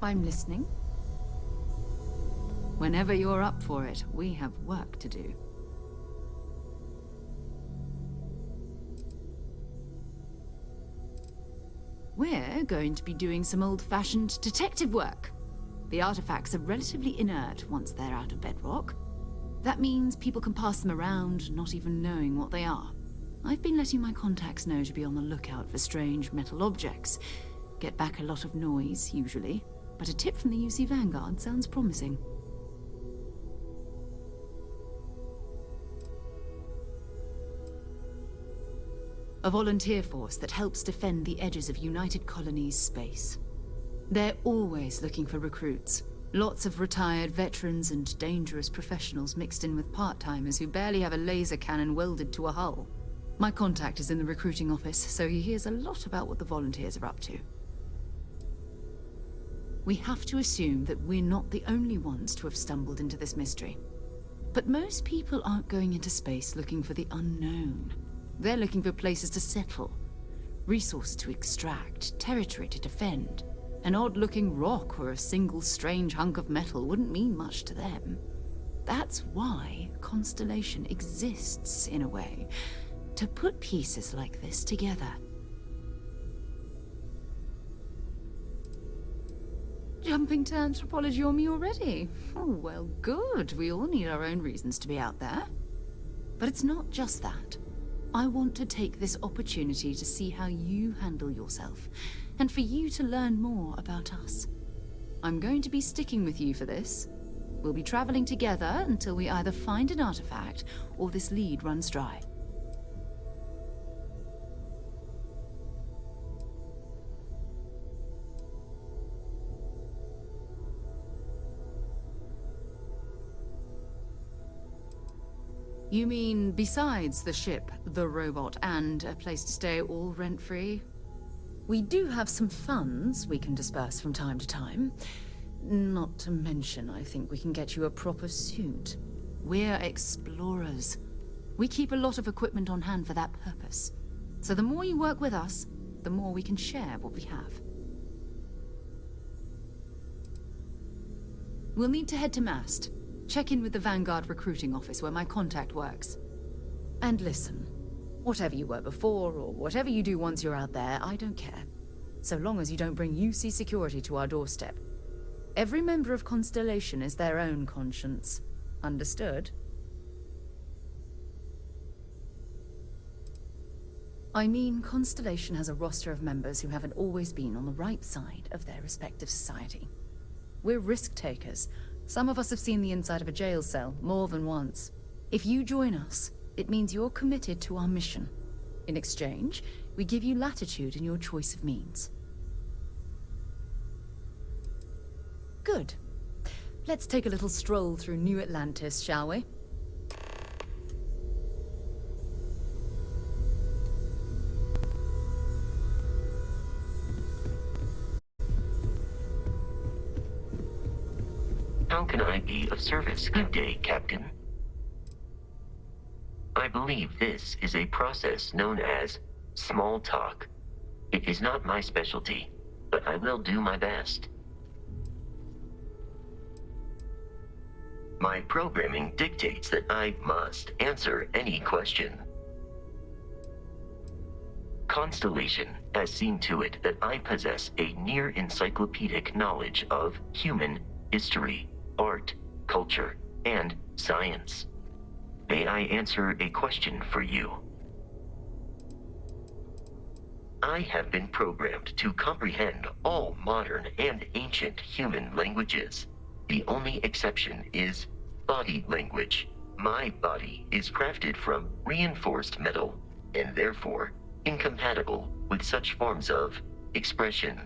I'm listening. Whenever you're up for it, we have work to do. We're going to be doing some old-fashioned detective work. The artifacts are relatively inert once they're out of bedrock. That means people can pass them around, not even knowing what they are. I've been letting my contacts know to be on the lookout for strange metal objects. Get back a lot of noise, usually, but a tip from the UC Vanguard sounds promising. A volunteer force that helps defend the edges of United Colonies space. They're always looking for recruits. Lots of retired veterans and dangerous professionals mixed in with part-timers who barely have a laser cannon welded to a hull. My contact is in the recruiting office, so he hears a lot about what the volunteers are up to. We have to assume that we're not the only ones to have stumbled into this mystery. But most people aren't going into space looking for the unknown. They're looking for places to settle, resources to extract, territory to defend. An odd-looking rock or a single strange hunk of metal wouldn't mean much to them. That's why Constellation exists, in a way, to put pieces like this together. Jumping to anthropology on me already? Oh, well, good. We all need our own reasons to be out there. But it's not just that. I want to take this opportunity to see how you handle yourself, and for you to learn more about us. I'm going to be sticking with you for this. We'll be traveling together until we either find an artifact or this lead runs dry. You mean besides the ship, the robot, and a place to stay all rent-free? We do have some funds we can disperse from time to time. Not to mention, I think we can get you a proper suit. We're explorers. We keep a lot of equipment on hand for that purpose. So the more you work with us, the more we can share what we have. We'll need to head to Mast. Check in with the Vanguard recruiting office where my contact works. And listen, whatever you were before or whatever you do once you're out there, I don't care. So long as you don't bring UC security to our doorstep. Every member of Constellation is their own conscience. Understood? I mean, Constellation has a roster of members who haven't always been on the right side of their respective society. We're risk takers. Some of us have seen the inside of a jail cell more than once. If you join us, it means you're committed to our mission. In exchange, we give you latitude in your choice of means. Good. Let's take a little stroll through New Atlantis, shall we? How can I be of service? Good day, Captain. I believe this is a process known as small talk. It is not my specialty, but I will do my best. My programming dictates that I must answer any question. Constellation has seen to it that I possess a near-encyclopedic knowledge of human history, art, culture, and science. May I answer a question for you? I have been programmed to comprehend all modern and ancient human languages. The only exception is body language. My body is crafted from reinforced metal, and therefore incompatible with such forms of expression.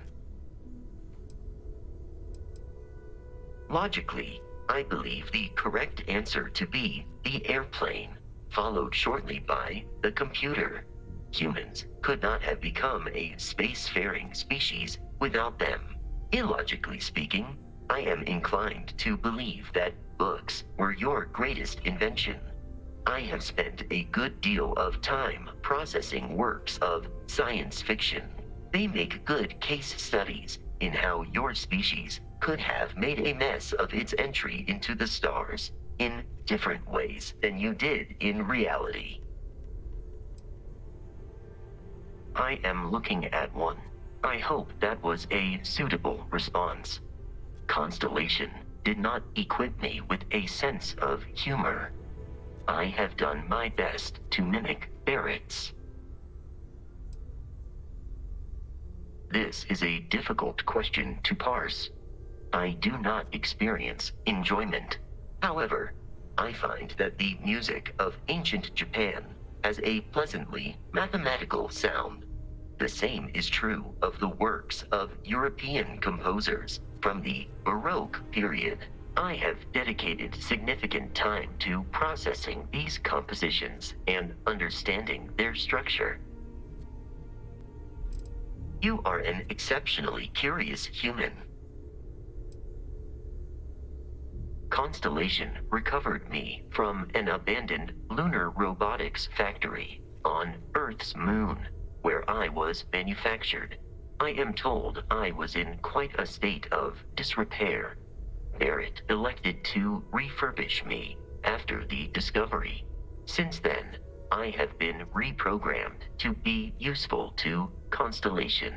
Logically, I believe the correct answer to be the airplane, followed shortly by the computer. Humans could not have become a spacefaring species without them. Illogically speaking, I am inclined to believe that books were your greatest invention. I have spent a good deal of time processing works of science fiction. They make good case studies in how your species could have made a mess of its entry into the stars in different ways than you did in reality. I am looking at one. I hope that was a suitable response. Constellation did not equip me with a sense of humor. I have done my best to mimic Barrett's. This is a difficult question to parse. I do not experience enjoyment. However, I find that the music of ancient Japan has a pleasantly mathematical sound. The same is true of the works of European composers from the Baroque period. I have dedicated significant time to processing these compositions and understanding their structure. You are an exceptionally curious human. Constellation recovered me from an abandoned lunar robotics factory on Earth's moon, where I was manufactured. I am told I was in quite a state of disrepair. Barrett elected to refurbish me after the discovery. Since then, I have been reprogrammed to be useful to Constellation.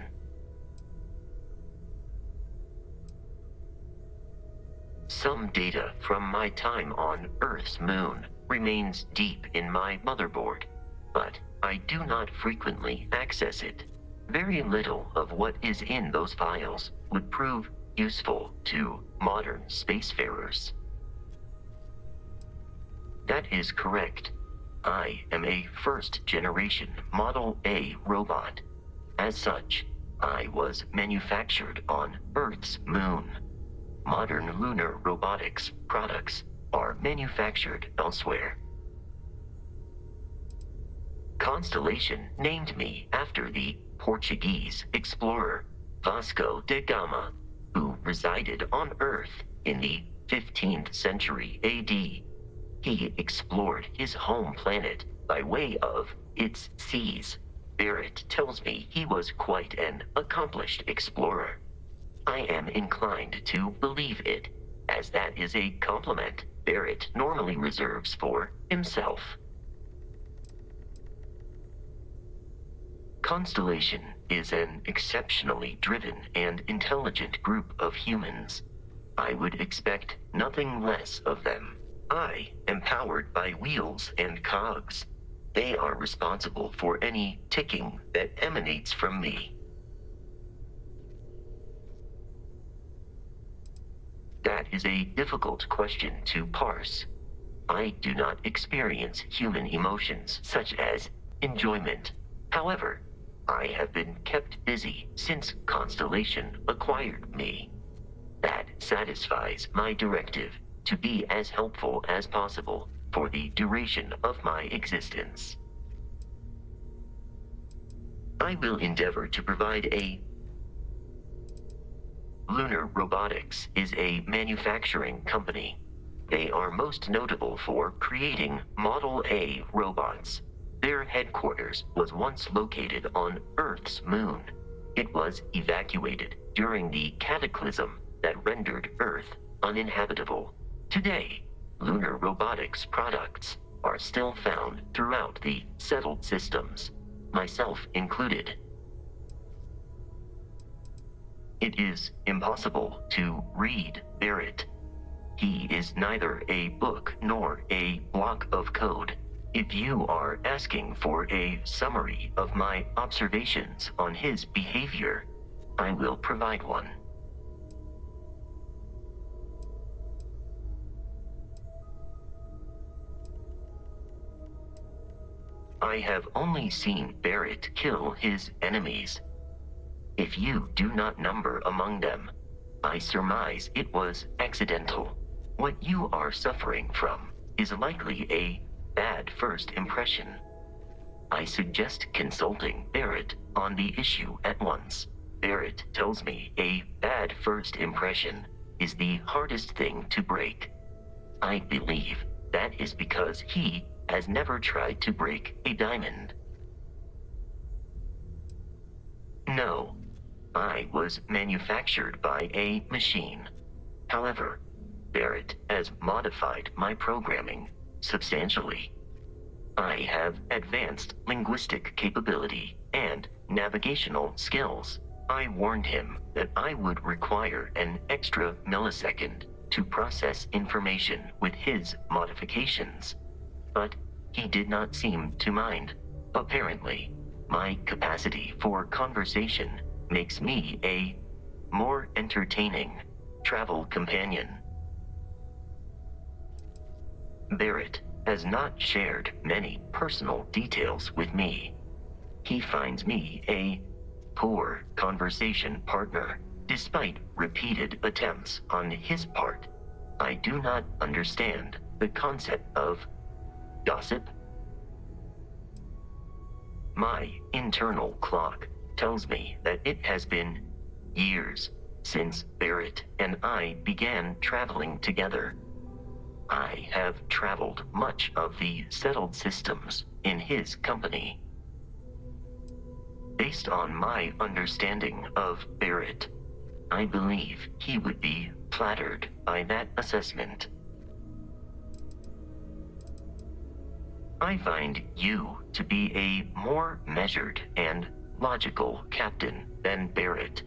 Some data from my time on Earth's moon remains deep in my motherboard, but I do not frequently access it. Very little of what is in those files would prove useful to modern spacefarers. That is correct. I am a first-generation Model A robot. As such, I was manufactured on Earth's moon. Modern lunar robotics products are manufactured elsewhere. Constellation named me after the Portuguese explorer Vasco da Gama, who resided on Earth in the 15th century AD. He explored his home planet by way of its seas. Barrett tells me he was quite an accomplished explorer. I am inclined to believe it, as that is a compliment Barrett normally reserves for himself. Constellation is an exceptionally driven and intelligent group of humans. I would expect nothing less of them. I am powered by wheels and cogs. They are responsible for any ticking that emanates from me. That is a difficult question to parse. I do not experience human emotions such as enjoyment. However, I have been kept busy since Constellation acquired me. That satisfies my directive to be as helpful as possible for the duration of my existence. I will endeavor to provide a... Lunar Robotics is a manufacturing company. They are most notable for creating Model A robots. Their headquarters was once located on Earth's moon. It was evacuated during the cataclysm that rendered Earth uninhabitable. Today, lunar robotics products are still found throughout the settled systems, myself included. It is impossible to read Barrett. He is neither a book nor a block of code. If you are asking for a summary of my observations on his behavior, I will provide one. I have only seen Barrett kill his enemies. If you do not number among them, I surmise it was accidental. What you are suffering from is likely a bad first impression. I suggest consulting Barrett on the issue at once. Barrett tells me a bad first impression is the hardest thing to break. I believe that is because he has never tried to break a diamond. No, I was manufactured by a machine. However, Barrett has modified my programming substantially. I have advanced linguistic capability and navigational skills. I warned him that I would require an extra millisecond to process information with his modifications, but he did not seem to mind. Apparently, my capacity for conversation makes me a more entertaining travel companion. Barrett has not shared many personal details with me. He finds me a poor conversation partner, despite repeated attempts on his part. I do not understand the concept of gossip. My internal clock tells me that it has been years since Barrett and I began traveling together. I have traveled much of the settled systems in his company. Based on my understanding of Barrett, I believe he would be flattered by that assessment. I find you to be a more measured and logical captain than Barrett.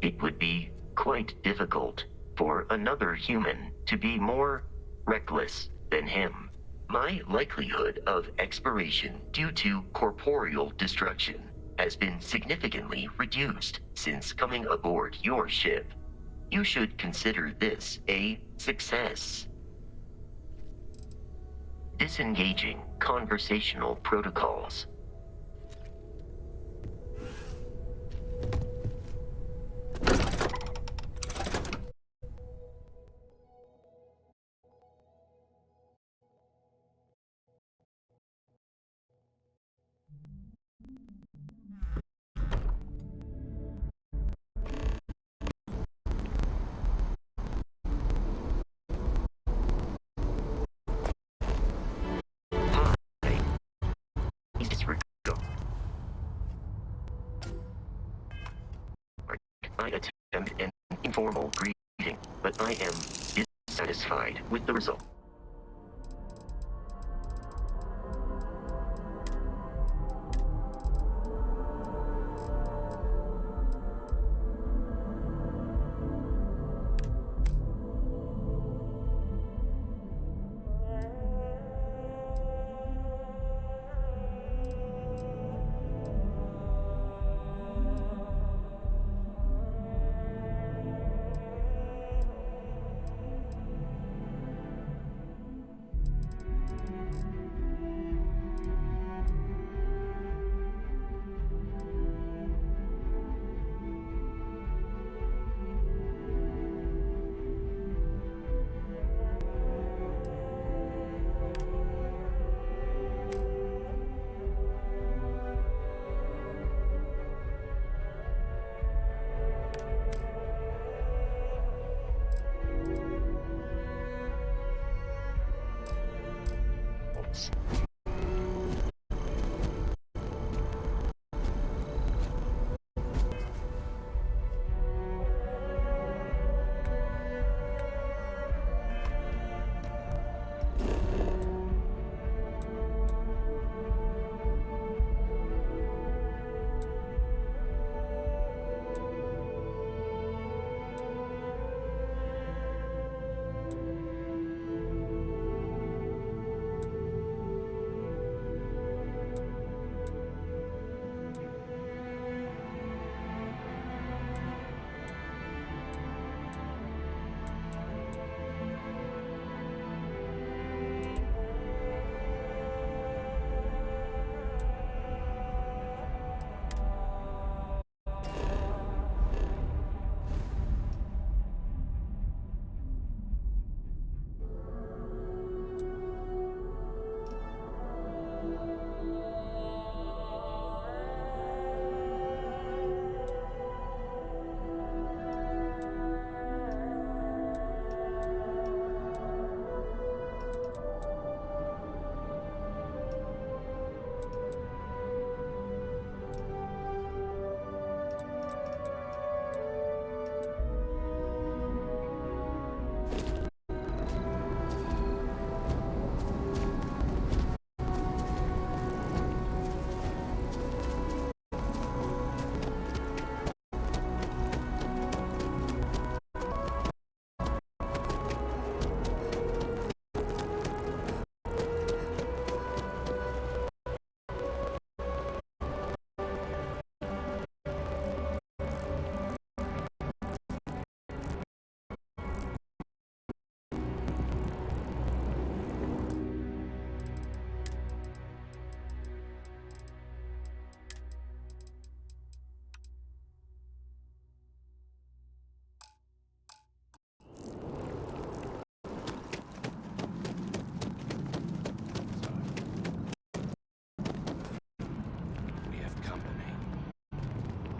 It would be quite difficult for another human to be more reckless than him. My likelihood of expiration due to corporeal destruction has been significantly reduced since coming aboard your ship. You should consider this a success. Disengaging conversational protocols. I attempt an informal greeting, but I am dissatisfied with the result.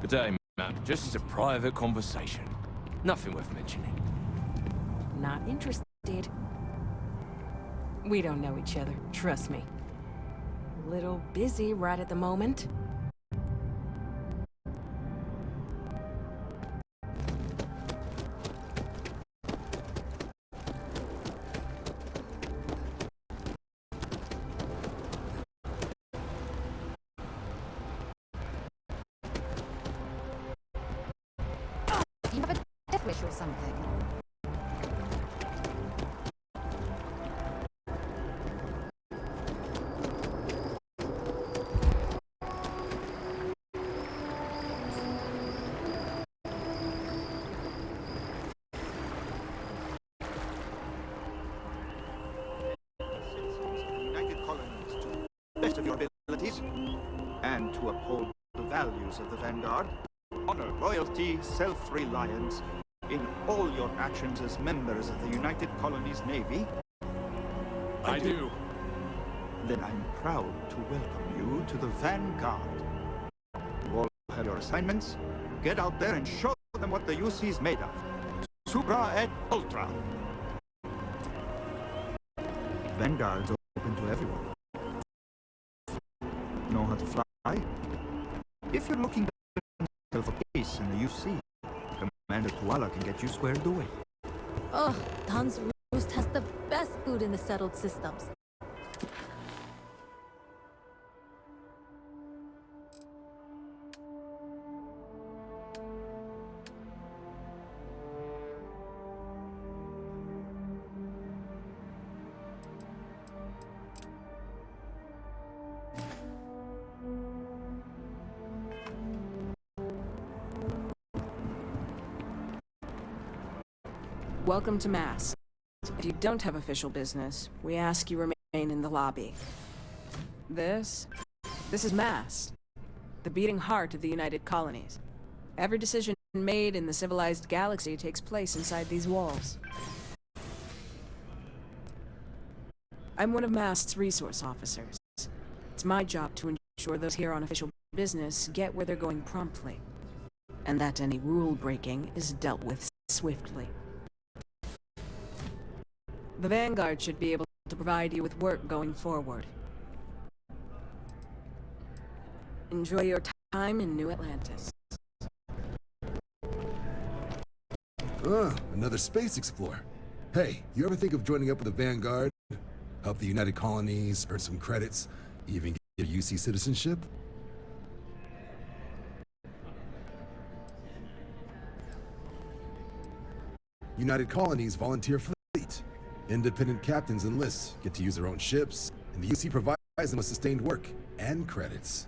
Good day, ma'am. Just a private conversation. Nothing worth mentioning. Not interested. We don't know each other, trust me. Little busy right at the moment. You have a death wish or something? United Colonies to the best of your abilities, and to uphold the values of the Vanguard. Honor, loyalty, self-reliance in all your actions as members of the United Colonies Navy. I do. Then I'm proud to welcome you to the Vanguard. You all have your assignments. Get out there and show them what the UC's made of. Supra and Ultra. Vanguard's open to everyone. Know how to fly? If you're looking for peace in the UC, Commander Koala can get you squared away. Oh, Don's Roost has the best food in the settled systems. Welcome to Mass. If you don't have official business, we ask you remain in the lobby. This is Mass, the beating heart of the United Colonies. Every decision made in the civilized galaxy takes place inside these walls. I'm one of Mast's resource officers. It's my job to ensure those here on official business get where they're going promptly, and that any rule breaking is dealt with swiftly. The Vanguard should be able to provide you with work going forward. Enjoy your time in New Atlantis. Another space explorer. Hey, you ever think of joining up with the Vanguard? Help the United Colonies, earn some credits, even get UC citizenship? United Colonies volunteer fleet. Independent captains enlist, get to use their own ships, and the UC provides them with sustained work and credits.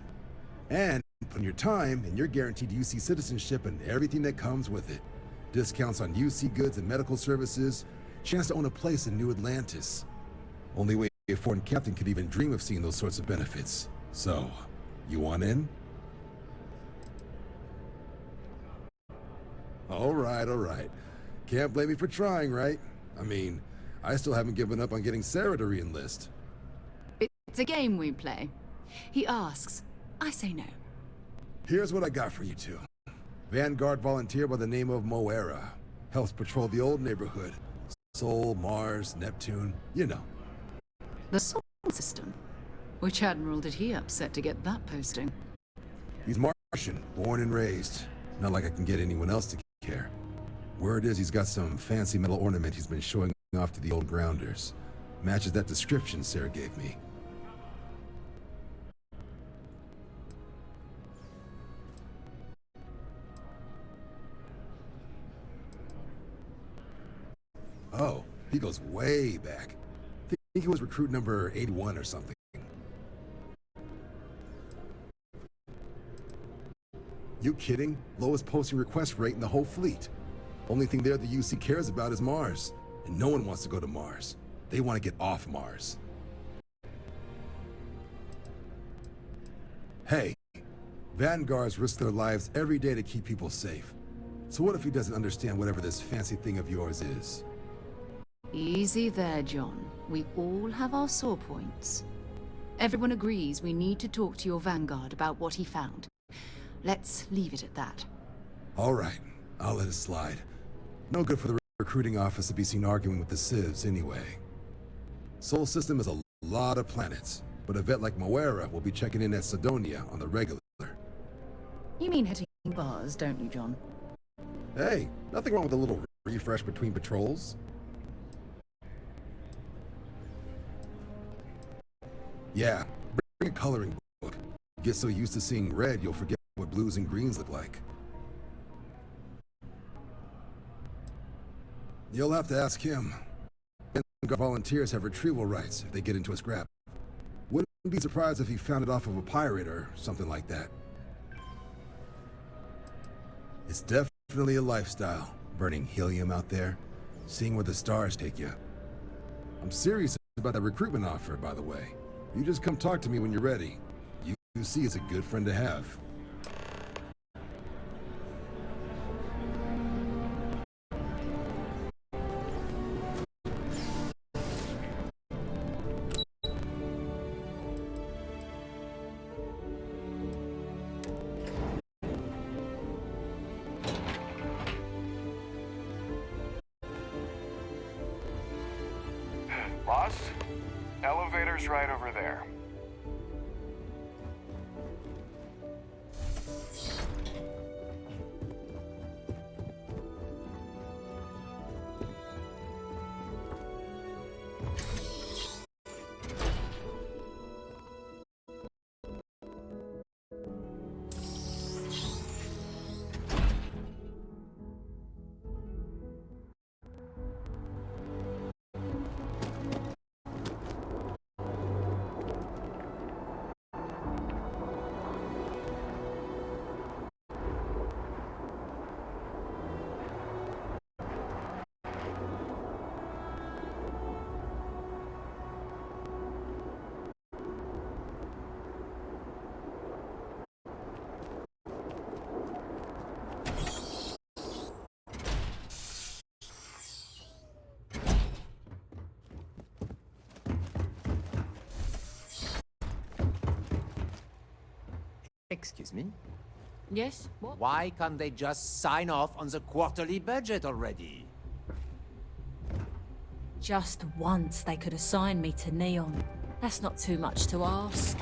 And put in your time, and you're guaranteed UC citizenship and everything that comes with it. Discounts on UC goods and medical services, chance to own a place in New Atlantis. Only way a foreign captain could even dream of seeing those sorts of benefits. So, you want in? All right. Can't blame me for trying, right? I mean, I still haven't given up on getting Sarah to re-enlist. It's a game we play. He asks, I say no. Here's what I got for you two. Vanguard volunteer by the name of Moera. Helps patrol the old neighborhood. Sol, Mars, Neptune, you know. The Sol system? Which admiral did he upset to get that posting? He's Martian, born and raised. Not like I can get anyone else to care. Word is he's got some fancy metal ornament he's been showing off to the old grounders. Matches that description Sarah gave me. Oh, he goes way back. I think he was recruit number 81 or something. You kidding? Lowest posting request rate in the whole fleet. Only thing there the UC cares about is Mars. And no one wants to go to Mars. They want to get off Mars. Hey, Vanguards risk their lives every day to keep people safe. So what if he doesn't understand whatever this fancy thing of yours is? Easy there, John. We all have our sore points. Everyone agrees we need to talk to your Vanguard about what he found. Let's leave it at that. All right, I'll let it slide. No good for the recruiting office to be seen arguing with the civs anyway. Sol System is a lot of planets, but a vet like Moera will be checking in at Sidonia on the regular. You mean hitting bars, don't you, John? Hey, nothing wrong with a little refresh between patrols. Yeah, bring a coloring book. Get so used to seeing red, you'll forget what blues and greens look like. You'll have to ask him. Vanguard volunteers have retrieval rights if they get into a scrap. Wouldn't be surprised if he found it off of a pirate or something like that. It's definitely a lifestyle, burning helium out there, seeing where the stars take you. I'm serious about that recruitment offer, by the way. You just come talk to me when you're ready. UC is a good friend to have. Boss, elevator's right over there. Excuse me? Yes? What? Why can't they just sign off on the quarterly budget already? Just once they could assign me to Neon. That's not too much to ask.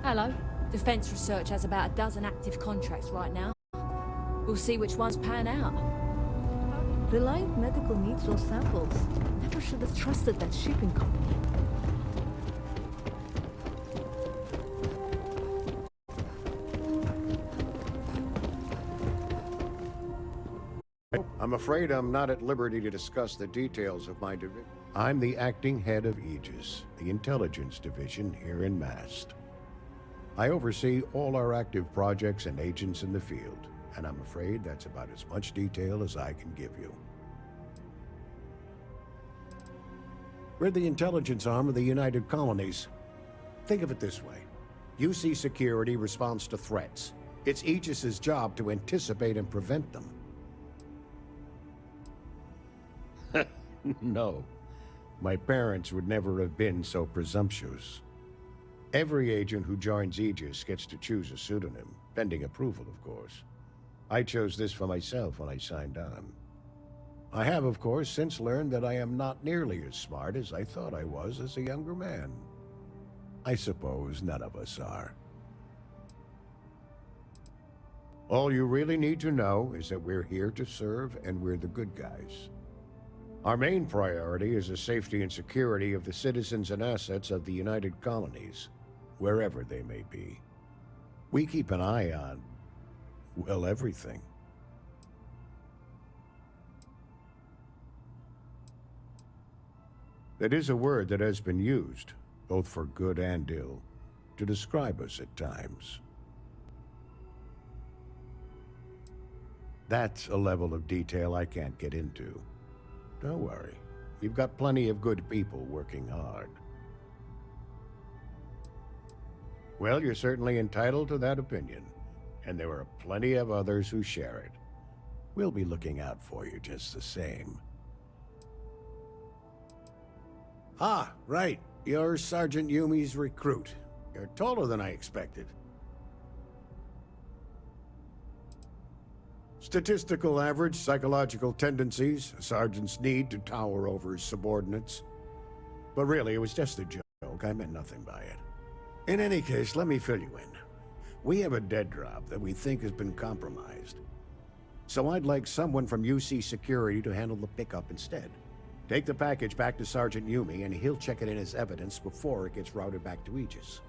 Hello. Defense Research has about a dozen active contracts right now. We'll see which ones pan out. Reliant Medical needs those samples. Never should have trusted that shipping company. I'm afraid I'm not at liberty to discuss the details of my division. I'm the acting head of Aegis, the intelligence division here in Mast. I oversee all our active projects and agents in the field, and I'm afraid that's about as much detail as I can give you. We're the intelligence arm of the United Colonies. Think of it this way. UC Security responds to threats. It's Aegis's job to anticipate and prevent them. No. My parents would never have been so presumptuous. Every agent who joins Aegis gets to choose a pseudonym, pending approval, of course. I chose this for myself when I signed on. I have, of course, since learned that I am not nearly as smart as I thought I was as a younger man. I suppose none of us are. All you really need to know is that we're here to serve, and we're the good guys. Our main priority is the safety and security of the citizens and assets of the United Colonies, wherever they may be. We keep an eye on, well, everything. That is a word that has been used, both for good and ill, to describe us at times. That's a level of detail I can't get into. Don't worry. We've got plenty of good people working hard. Well, you're certainly entitled to that opinion. And there are plenty of others who share it. We'll be looking out for you just the same. Ah, right. You're Sergeant Yumi's recruit. You're taller than I expected. Statistical average, psychological tendencies, a sergeant's need to tower over his subordinates. But really, it was just a joke. I meant nothing by it. In any case, let me fill you in. We have a dead drop that we think has been compromised. So I'd like someone from UC Security to handle the pickup instead. Take the package back to Sergeant Yumi, and he'll check it in as evidence before it gets routed back to Aegis.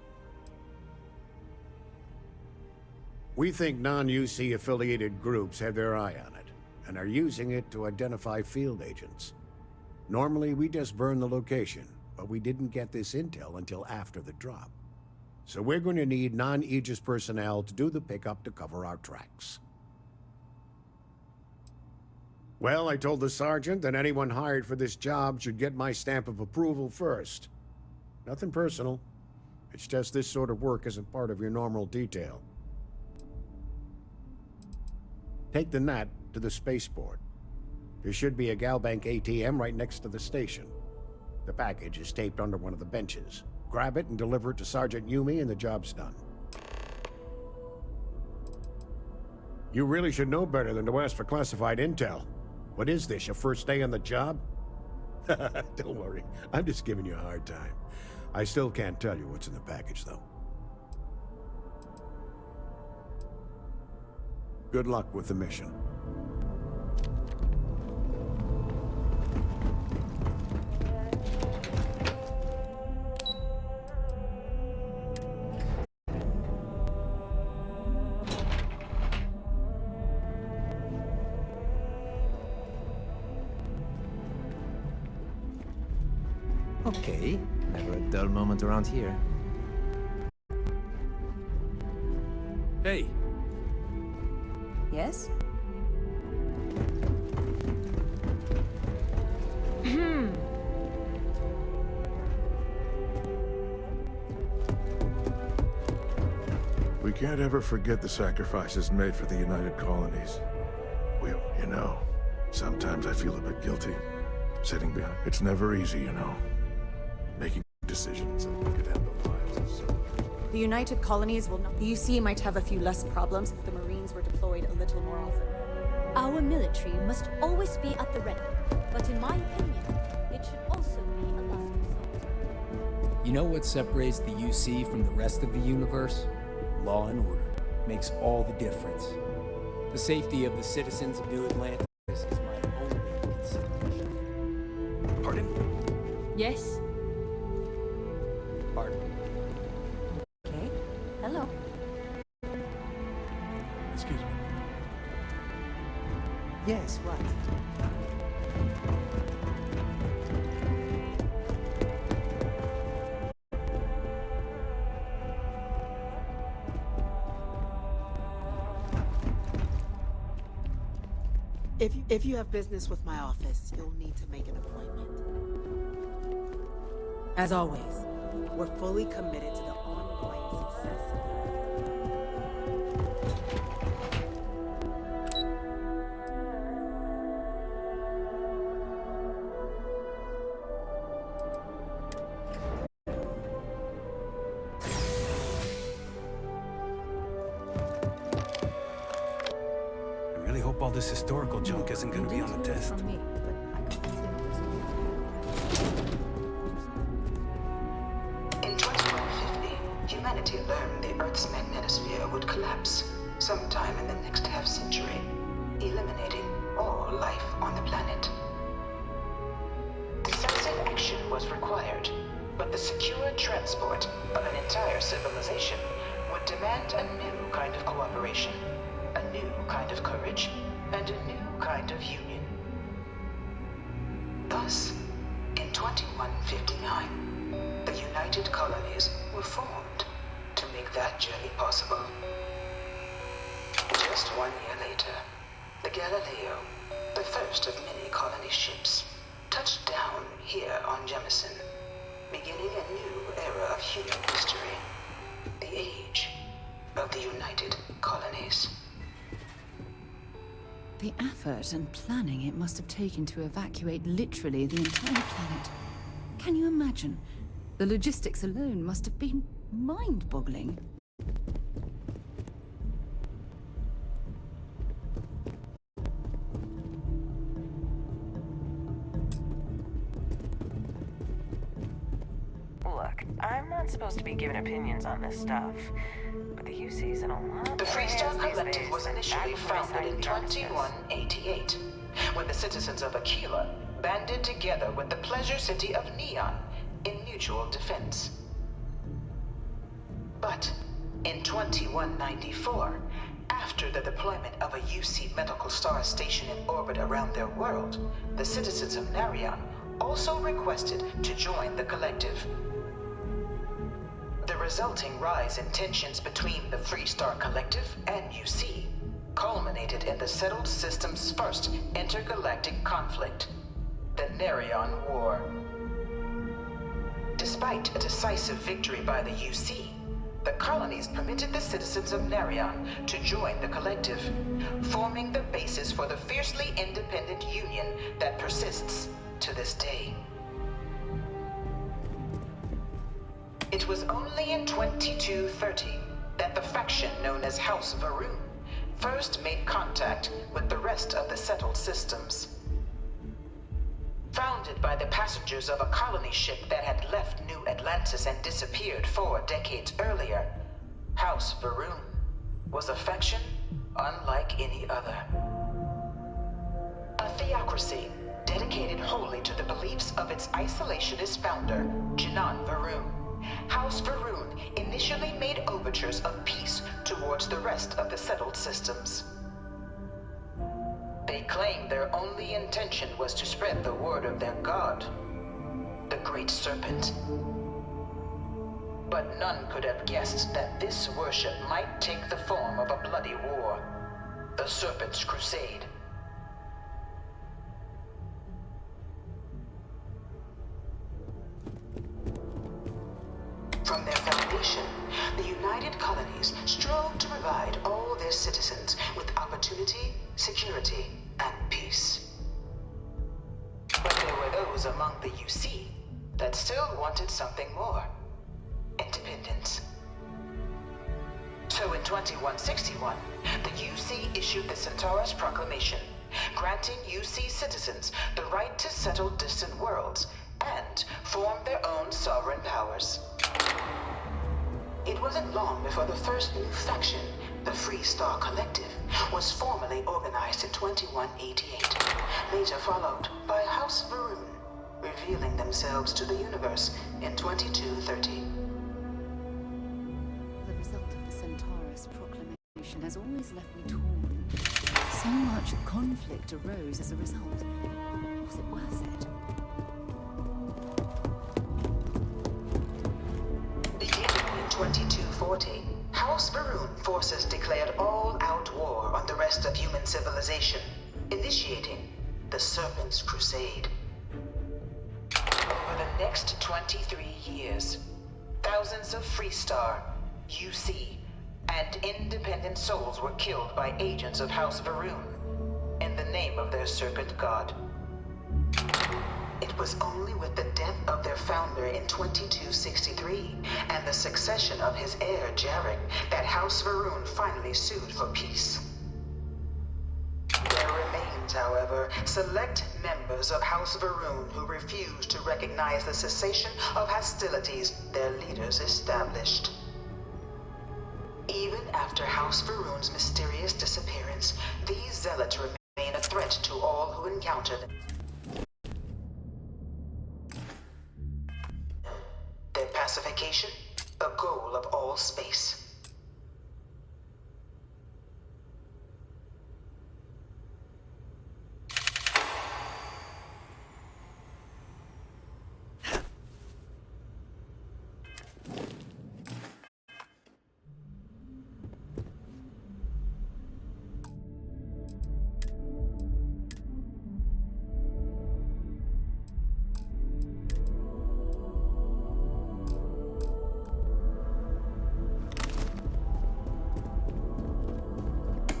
We think non-UC affiliated groups have their eye on it, and are using it to identify field agents. Normally, we just burn the location, but we didn't get this intel until after the drop. So we're going to need non-Aegis personnel to do the pickup to cover our tracks. Well, I told the sergeant that anyone hired for this job should get my stamp of approval first. Nothing personal. It's just this sort of work isn't part of your normal detail. Take the Nat to the spaceport. There should be a Galbank ATM right next to the station. The package is taped under one of the benches. Grab it and deliver it to Sergeant Yumi and the job's done. You really should know better than to ask for classified intel. What is this, your first day on the job? Don't worry, I'm just giving you a hard time. I still can't tell you what's in the package, though. Good luck with the mission. Okay, never a dull moment around here. Hey, Yes? We can't ever forget the sacrifices made for the United Colonies. Well, you know, sometimes I feel a bit guilty. Sitting behind. It's never easy, you know. Making decisions that could end the lives of so many. The United Colonies will not. The UC might have a few less problems if the Marines were deployed a little more often. Our military must always be at the ready, but in my opinion, it should also be a last resort. You know what separates the UC from the rest of the universe? Law and order. Makes all the difference. The safety of the citizens of New Atlantis is my only consideration. pardon? Yes? Pardon? Okay. Hello. Excuse me. Yes, what? If you have business with my office, you'll need to make an appointment. As always, we're fully committed to the ongoing success. I really hope all this historical junk isn't gonna be on the test. In 2150, humanity learned the Earth's magnetosphere would collapse sometime in the next half-century, eliminating all life on the planet. Decisive action was required, but the secure transport of an entire civilization would demand a new kind of cooperation, a new kind of courage, and a new kind of union. Thus, in 2159, the United Colonies were formed to make that journey possible. Just 1 year later, The Galileo, the first of many colony ships, touched down here on Jemison, beginning a new era of human history. The age of the United Colonies. The effort and planning it must have taken to evacuate literally the entire planet. Can you imagine? The logistics alone must have been mind-boggling. Look, I'm not supposed to be giving opinions on this stuff, but the UC's in a lot. The Freestar Collective was initially founded in 2188, when the citizens of Aquila banded together with the pleasure city of Neon in mutual defense. But in 2194, after the deployment of a UC medical star station in orbit around their world, the citizens of Narion also requested to join the collective. The resulting rise in tensions between the Freestar Collective and UC culminated in the settled system's first intergalactic conflict, the Narion War. Despite a decisive victory by the UC, the colonies permitted the citizens of Narion to join the collective, forming the basis for the fiercely independent union that persists to this day. It was only in 2230 that the faction known as House Varun first made contact with the rest of the settled systems. Founded by the passengers of a colony ship that had left New Atlantis and disappeared 4 decades earlier, House Varun was a faction unlike any other. A theocracy dedicated wholly to the beliefs of its isolationist founder, Jinan Varun. House Varun initially made overtures of peace towards the rest of the settled systems. They claimed their only intention was to spread the word of their god, the Great Serpent. But none could have guessed that this worship might take the form of a bloody war, the Serpent's Crusade. From their foundation, the United Colonies strove to provide all their citizens with opportunity, security, and peace. But there were those among the UC that still wanted something more: independence. So in 2161, the UC issued the Centaurus Proclamation, granting UC citizens the right to settle distant worlds and form their own sovereign powers. It wasn't long before the first new faction, the Freestar Collective, was formally organized in 2188, later followed by House Varun, revealing themselves to the universe in 2230. The result of the Centaurus Proclamation has always left me torn. So much conflict arose as a result. Was it worth it? Beginning in 2240, House Varun forces declared all-out war on the rest of human civilization, initiating the Serpent's Crusade. Over the next 23 years, thousands of Freestar, UC, and independent souls were killed by agents of House Varun in the name of their serpent god. It was only with the death of their founder in 2263 and the succession of his heir, Jarek, that House Varun finally sued for peace. There remains, however, select members of House Varun who refuse to recognize the cessation of hostilities their leaders established. Even after House Varun's mysterious disappearance, these zealots remain a threat to all who encounter them. Their pacification, a goal of all space.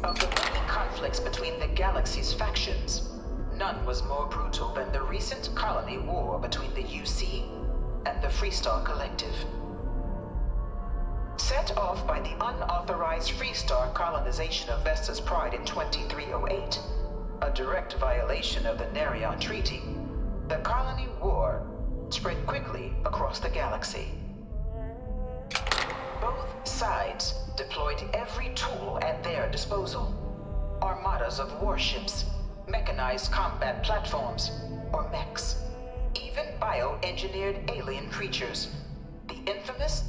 Of the many conflicts between the galaxy's factions, none was more brutal than the recent colony war between the UC and the Freestar Collective. Set off by the unauthorized Freestar colonization of Vesta's Pride in 2308, a direct violation of the Nerion Treaty, the colony war spread quickly across the galaxy. Both sides deployed every tool at their disposal. Armadas of warships, mechanized combat platforms, or mechs, even bioengineered alien creatures, the infamous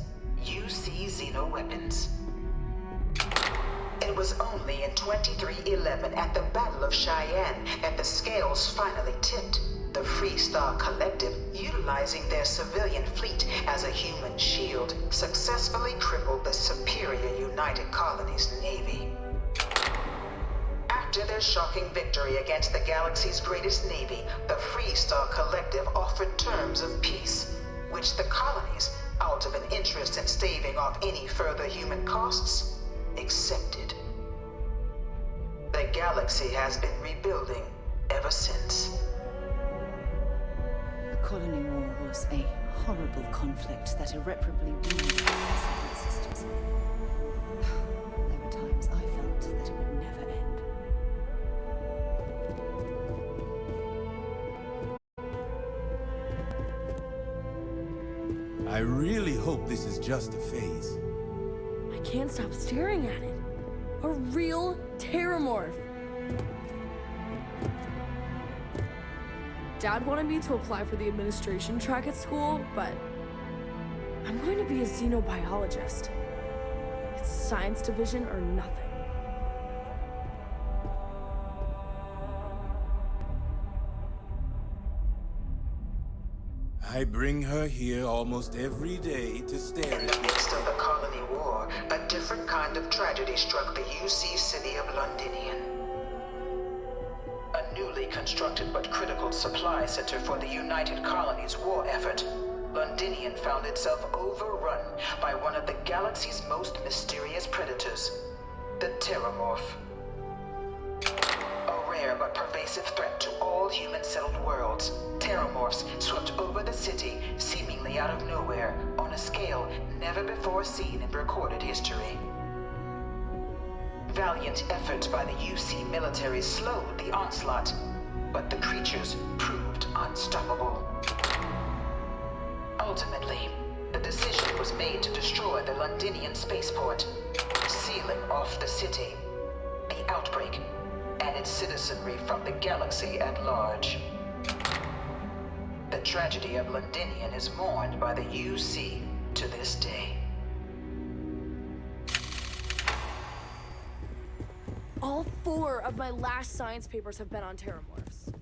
UC xenoweapons. It was only in 2311 at the Battle of Cheyenne that the scales finally tipped. The Freestar Collective, utilizing their civilian fleet as a human shield, successfully crippled the superior United Colonies Navy. After their shocking victory against the galaxy's greatest navy, the Freestar Collective offered terms of peace, which the colonies, out of an interest in staving off any further human costs, accepted. The galaxy has been rebuilding ever since. The colony war was a horrible conflict that irreparably ruined our sisters. There were times I felt that it would never end. I really hope this is just a phase. I can't stop staring at it. A real terramorph. Dad wanted me to apply for the administration track at school, but I'm going to be a xenobiologist. It's science division or nothing. I bring her here almost every day to stare In at the midst of the colony war, a different kind of tragedy struck the UC city of Londinian. A newly constructed but critical supply center for the United Colonies' war effort, Londinian found itself overrun by one of the galaxy's most mysterious predators, the Terramorph. A rare but pervasive threat to all human-settled worlds, Terramorphs swept over the city, seemingly out of nowhere, on a scale never before seen in recorded history. Valiant efforts by the UC military slowed the onslaught, but the creatures proved unstoppable. Ultimately, the decision was made to destroy the Londinian spaceport, sealing off the city, the outbreak, and its citizenry from the galaxy at large. The tragedy of Londinian is mourned by the UC to this day. All 4 of my last science papers have been on terramorphs.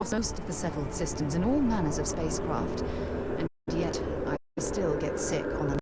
across most of the settled systems in all manners of spacecraft, and yet I still get sick on